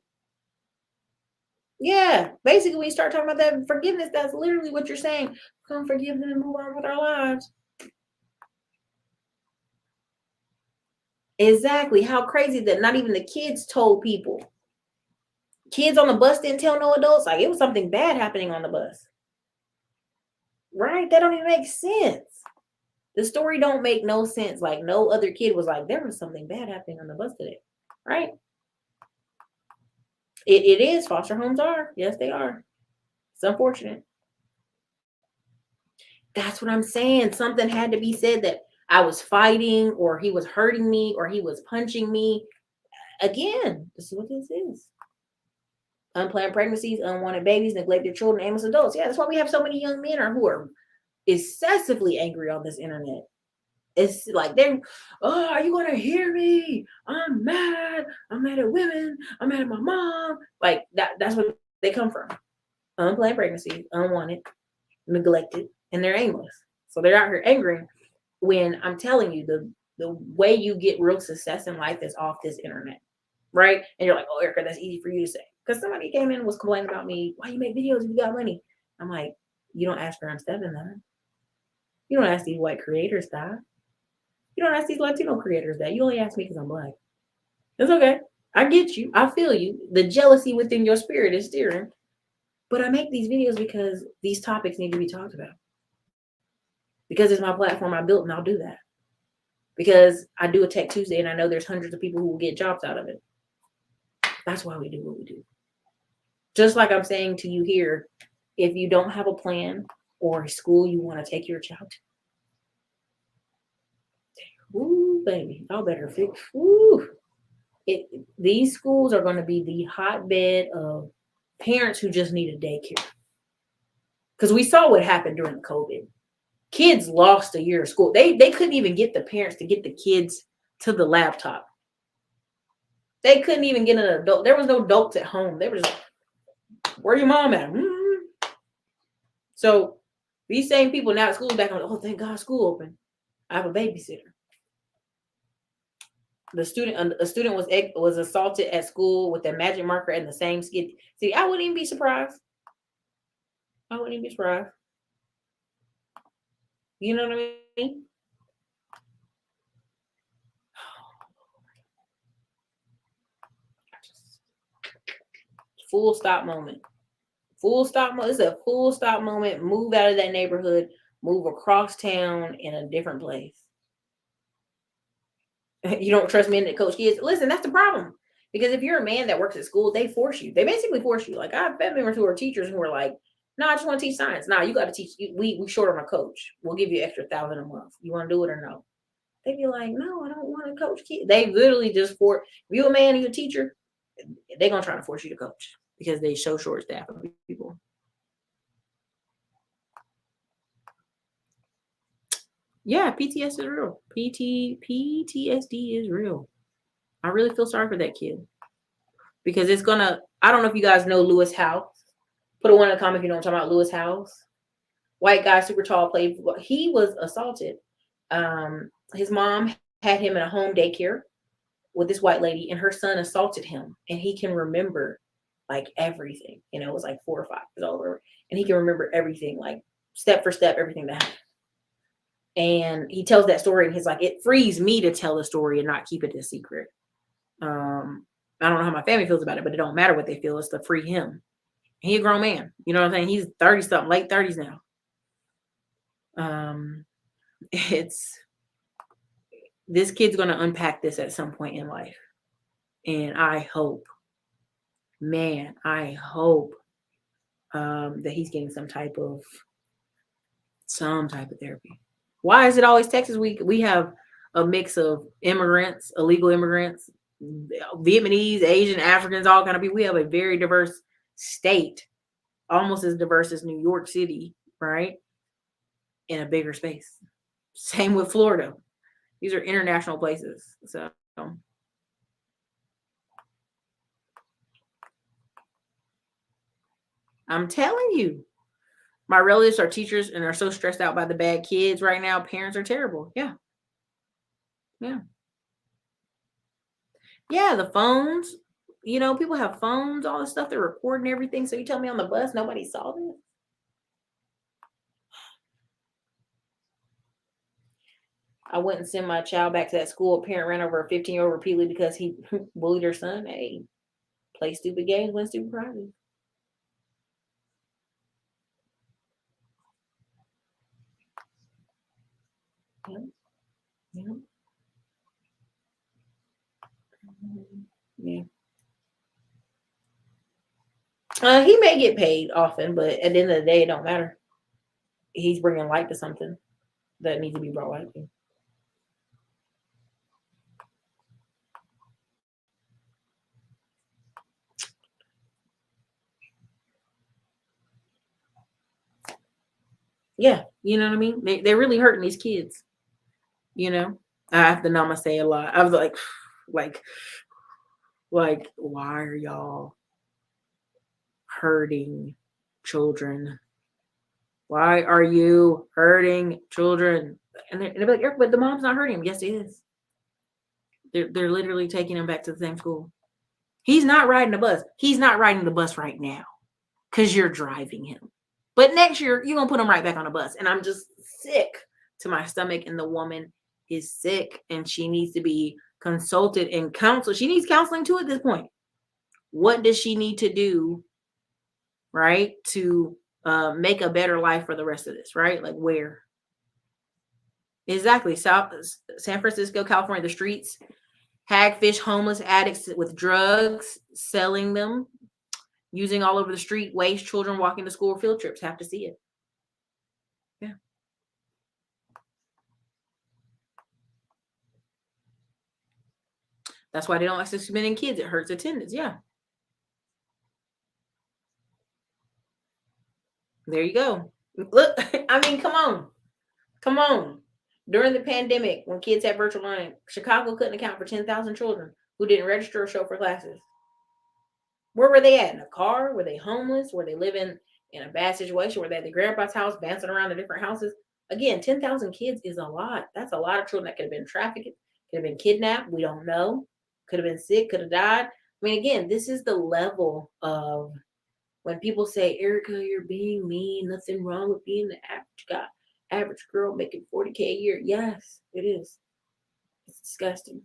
[SPEAKER 1] Yeah. Basically, when you start talking about that forgiveness, that's literally what you're saying. We're going to forgive them and move on with our lives. Exactly. How crazy that not even the kids told people. Kids on the bus didn't tell no adults. Like, it was something bad happening on the bus. Right? That don't even make sense. The story don't make no sense. Like, no other kid was like, there was something bad happening on the bus today. Right? It is. Foster homes are. Yes, they are. It's unfortunate. That's what I'm saying. Something had to be said that I was fighting, or he was hurting me, or he was punching me. Again, this is what this is. Unplanned pregnancies, unwanted babies, neglected children, aimless adults. Yeah, that's why we have so many young men who are excessively angry on this internet. It's like are you gonna hear me? I'm mad. I'm mad at women. I'm mad at my mom. Like that's where they come from. Unplanned pregnancies, unwanted, neglected, and they're aimless. So they're out here angry when I'm telling you the way you get real success in life is off this internet. Right? And you're like, oh, Erica, that's easy for you to say. Because somebody came in and was complaining about me. Why you make videos if you got money? I'm like, you don't ask for I'm stepping that. You don't ask these white creators that. You don't ask these Latino creators that. You only ask me because I'm black. It's okay. I get you. I feel you. The jealousy within your spirit is steering. But I make these videos because these topics need to be talked about. Because it's my platform I built, and I'll do that. Because I do a Tech Tuesday, and I know there's hundreds of people who will get jobs out of it. That's why we do what we do. Just like I'm saying to you here, if you don't have a plan or a school you want to take your child to, ooh, baby, y'all better fix. Ooh, these schools are going to be the hotbed of parents who just need a daycare. Because we saw what happened during COVID. Kids lost a year of school. They couldn't even get the parents to get the kids to the laptop. They couldn't even get an adult. There was no adults at home. They were just, where your mom at? Mm-hmm. So these same people now at school back on, oh, thank God school open. I have a babysitter. A student was assaulted at school with a magic marker and the same skin. See, I wouldn't even be surprised. You know what I mean? Full stop moment. Full stop moment. It's a full stop moment. Move out of that neighborhood. Move across town in a different place. You don't trust men that coach kids. Listen, that's the problem. Because if you're a man that works at school, they force you. They basically force you. Like, I have family members who are teachers who are like, no, I just want to teach science. No, you got to teach. We short on a coach. We'll give you extra $1,000 a month. You want to do it or no? They'd be like, no, I don't want to coach kids. They literally just if you a man and you're a teacher, they're going to try to force you to coach because they so short staff of people. Yeah, PTSD is real. PTSD is real. I really feel sorry for that kid because it's gonna. I don't know if you guys know Lewis House. Put a one in the comment if you know what I'm talking about. Lewis House, white guy, super tall, played football. He was assaulted. His mom had him in a home daycare with this white lady, and her son assaulted him, and he can remember like everything. You know, it was like 4 or 5 years old, and he can remember everything, like step for step, everything that happened. And he tells that story, and he's like, it frees me to tell the story and not keep it a secret. I don't know how my family feels about it, but it don't matter what they feel. It's to free him. He a grown man. You know what I'm saying? He's 30 something, late 30s now. This kid's going to unpack this at some point in life. And I hope that he's getting some type of therapy. Why is it always Texas? We have a mix of immigrants, illegal immigrants, Vietnamese, Asian, Africans, all kind of people. We have a very diverse state, almost as diverse as New York City, right? In a bigger space. Same with Florida. These are international places. So I'm telling you, my relatives are teachers and they're so stressed out by the bad kids right now. Parents are terrible. Yeah. Yeah, the phones. You know, people have phones, all the stuff, they're recording everything. So you tell me on the bus nobody saw this? I wouldn't send my child back to that school. A parent ran over a 15-year-old repeatedly because he bullied her son. Hey, play stupid games, win stupid prizes. Yeah. He may get paid often, but at the end of the day, it don't matter. He's bringing light to something that needs to be brought light to. Yeah, you know what I mean? They're really hurting these kids. You know, I have to namaste a lot. I was like, why are y'all hurting children? Why are you hurting children? And they're like, but the mom's not hurting him. Yes, it is. They're literally taking him back to the same school. He's not riding the bus. He's not riding the bus right now because you're driving him. But next year, you're going to put him right back on a bus. And I'm just sick to my stomach. And the woman is sick and she needs to be consulted and counseled. She needs counseling too at this point. What does she need to do, right, to make a better life for the rest of this, right? Like where? Exactly. San Francisco, California, the streets, hagfish, homeless addicts with drugs, selling them, using all over the street, waste, children walking to school, field trips. Have to see it. Yeah. That's why they don't like suspending kids. It hurts attendance. Yeah. There you go. Look, I mean, come on. During the pandemic, when kids had virtual learning, Chicago couldn't account for 10,000 children who didn't register or show for classes. Where were they at? In a car? Were they homeless? Were they living in a bad situation? Were they at the grandpa's house, bouncing around the different houses? Again, 10,000 kids is a lot. That's a lot of children that could have been trafficked, could have been kidnapped. We don't know. Could have been sick, could have died. I mean, again, this is the level of when people say, Erica, you're being mean. Nothing wrong with being the average guy, average girl making 40K a year. Yes, it is. It's disgusting.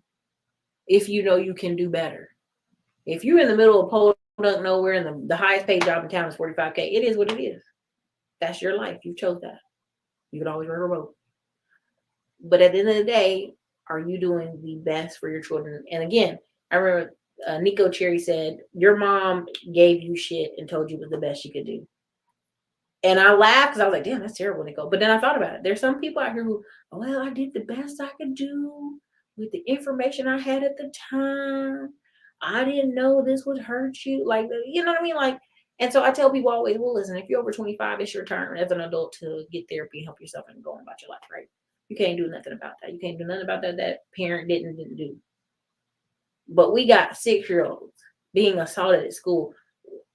[SPEAKER 1] If you know you can do better. If you're in the middle of podunk nowhere and the highest paid job in town is 45K, it is what it is. That's your life. You chose that. You could always work a road. But at the end of the day, are you doing the best for your children? And again, I remember Nico Cherry said, your mom gave you shit and told you it was the best she could do. And I laughed because I was like, damn, that's terrible, Nico. But then I thought about it. There's some people out here who, well, I did the best I could do with the information I had at the time. I didn't know this would hurt you. Like, you know what I mean? Like, and so I tell people always, well, listen, if you're over 25, it's your turn as an adult to get therapy, help yourself, and go on about your life, right? You can't do nothing about that. You can't do nothing about that parent didn't do. But we got 6-year-olds being assaulted at school.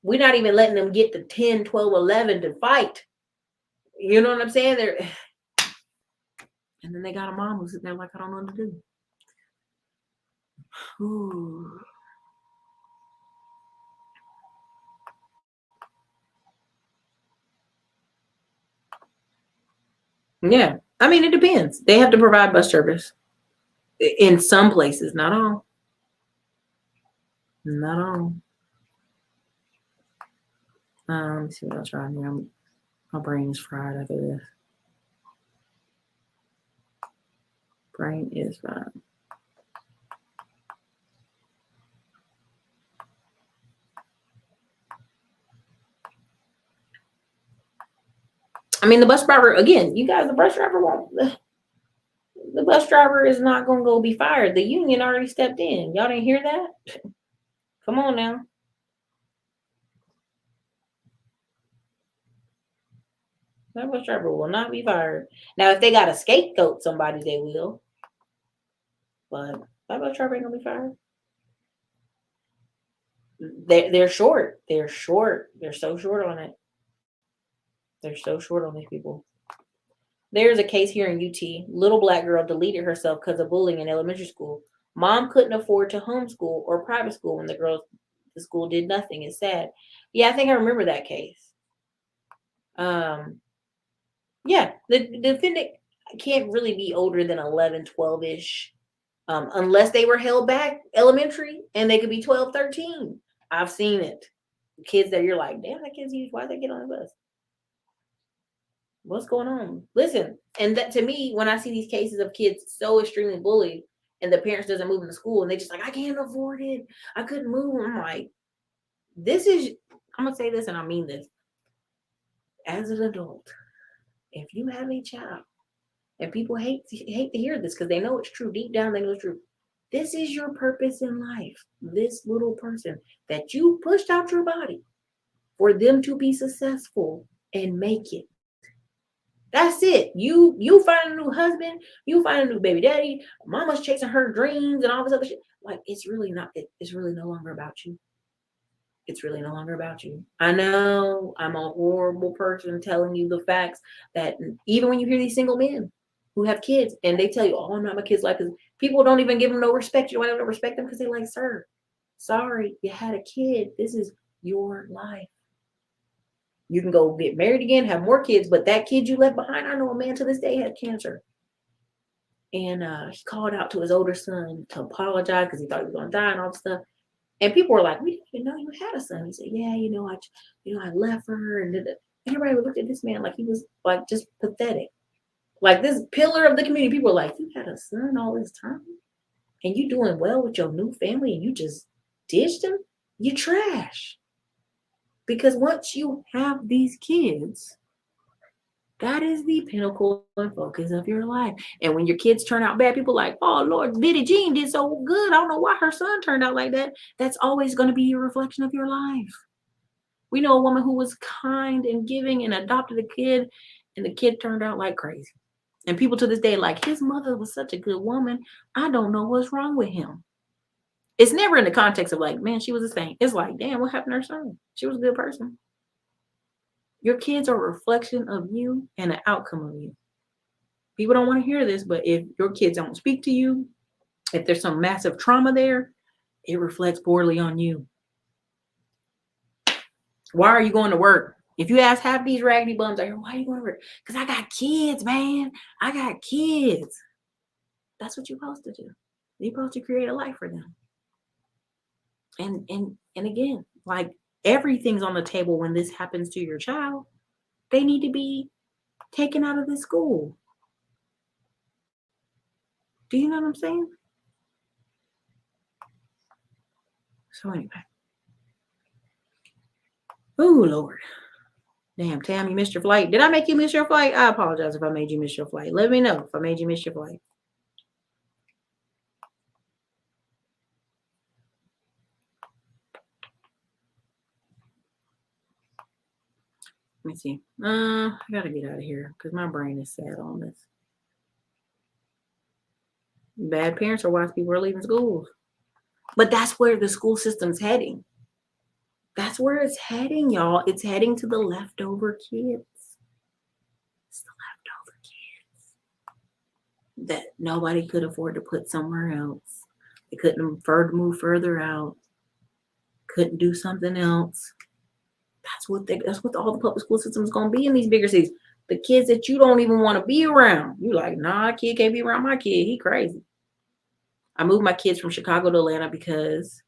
[SPEAKER 1] We're not even letting them get to 10, 12, 11 to fight. You know what I'm saying? And then they got a mom who's sitting there like, I don't know what to do. Ooh. Yeah. I mean, it depends. They have to provide bus service in some places, not all. Not all. Let me see what else right here. My brain is fried after this. Brain is fried. I mean, the bus driver, again, you guys, the bus driver won't. The bus driver is not going to go be fired. The union already stepped in. Y'all didn't hear that? Come on now. That bus driver will not be fired. Now, if they got to scapegoat somebody, they will. But that bus driver ain't going to be fired. They're short. They're short. They're so short on it. They're so short on these people. There's a case here in UT. Little black girl deleted herself because of bullying in elementary school. Mom couldn't afford to homeschool or private school when the school did nothing. It's sad. Yeah, I think I remember that case. Yeah, the defendant can't really be older than 11, 12-ish, unless they were held back elementary, and they could be 12, 13. I've seen it. Kids that you're like, damn, that kid's huge. Why did they get on the bus? What's going on? Listen, and that to me, when I see these cases of kids so extremely bullied and the parents doesn't move into school and they just like, I can't afford it. I couldn't move. I'm like, I'm going to say this and I mean this. As an adult, if you have a child, and people hate to hear this because they know it's true. Deep down, they know it's true. This is your purpose in life. This little person that you pushed out your body for them to be successful and make it. That's it. You find a new husband, you find a new baby daddy, mama's chasing her dreams and all this other shit. Like, it's really no longer about you. It's really no longer about you. I know I'm a horrible person telling you the facts that even when you hear these single men who have kids and they tell you, oh, I'm not my kid's life, because people don't even give them no respect. You don't respect them because they're like, sir, sorry, you had a kid. This is your life. You can go get married again, have more kids, but that kid you left behind, I know a man to this day had cancer. And he called out to his older son to apologize because he thought he was going to die and all this stuff. And people were like, we didn't even know you had a son. He said, yeah, I left her. And everybody looked at this man like he was like just pathetic. Like this pillar of the community. People were like, you had a son all this time? And you doing well with your new family and you just ditched him? You trash. Because once you have these kids, that is the pinnacle and focus of your life. And when your kids turn out bad, people are like, oh, Lord, Biddy Jean did so good. I don't know why her son turned out like that. That's always going to be your reflection of your life. We know a woman who was kind and giving and adopted a kid, and the kid turned out like crazy. And people to this day like, his mother was such a good woman. I don't know what's wrong with him. It's never in the context of like, man, she was a saint. It's like, damn, what happened to her son? She was a good person. Your kids are a reflection of you and an outcome of you. People don't want to hear this, but if your kids don't speak to you, if there's some massive trauma there, it reflects poorly on you. Why are you going to work? If you ask half these raggedy bums, why are you going to work? Because I got kids, man. I got kids. That's what you're supposed to do. You're supposed to create a life for them. And again, like everything's on the table when this happens to your child. They need to be taken out of the school. Do you know what I'm saying? So anyway. Oh, Lord. Damn, Tam, you missed your flight. Did I make you miss your flight? I apologize if I made you miss your flight. Let me know if I made you miss your flight. Let me see. I gotta get out of here because my brain is sad on this. Bad parents are why people are leaving schools. But that's where the school system's heading. That's where it's heading, y'all. It's heading to the leftover kids. It's the leftover kids that nobody could afford to put somewhere else. They couldn't afford to move further out. Couldn't do something else. That's what all the public school system is going to be in these bigger cities. The kids that you don't even want to be around. You like, nah, kid can't be around my kid. He crazy. I moved my kids from Chicago to Atlanta because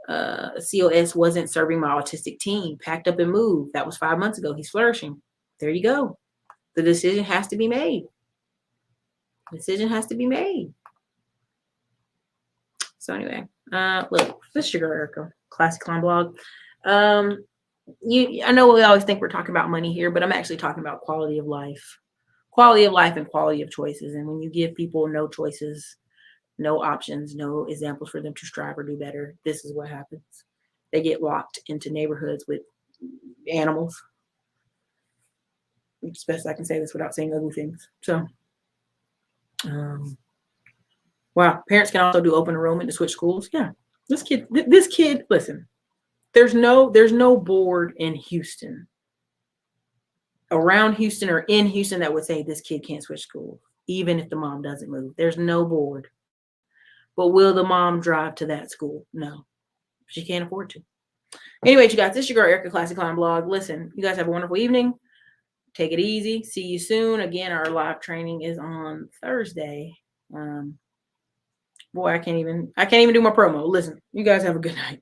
[SPEAKER 1] COS wasn't serving my autistic teen. Packed up and moved. That was 5 months ago. He's flourishing. There you go. The decision has to be made. Decision has to be made. So anyway, look, this is your girl Erica, Classic Clown Blog. I know we always think we're talking about money here, but I'm actually talking about quality of life and quality of choices. And when you give people no choices, no options, no examples for them to strive or do better, this is what happens. They get locked into neighborhoods with animals. It's best I can say this without saying ugly things. So, wow. Parents can also do open enrollment to switch schools. Yeah. This kid, listen, there's no board in Houston, around Houston or in Houston, that would say this kid can't switch schools, even if the mom doesn't move. There's no board. But will the mom drive to that school? No. She can't afford to. Anyway, you guys, this is your girl Erica, Classic Clown Blog. Listen, you guys have a wonderful evening. Take it easy. See you soon. Again, our live training is on Thursday. Boy, I can't even do my promo. Listen, you guys have a good night.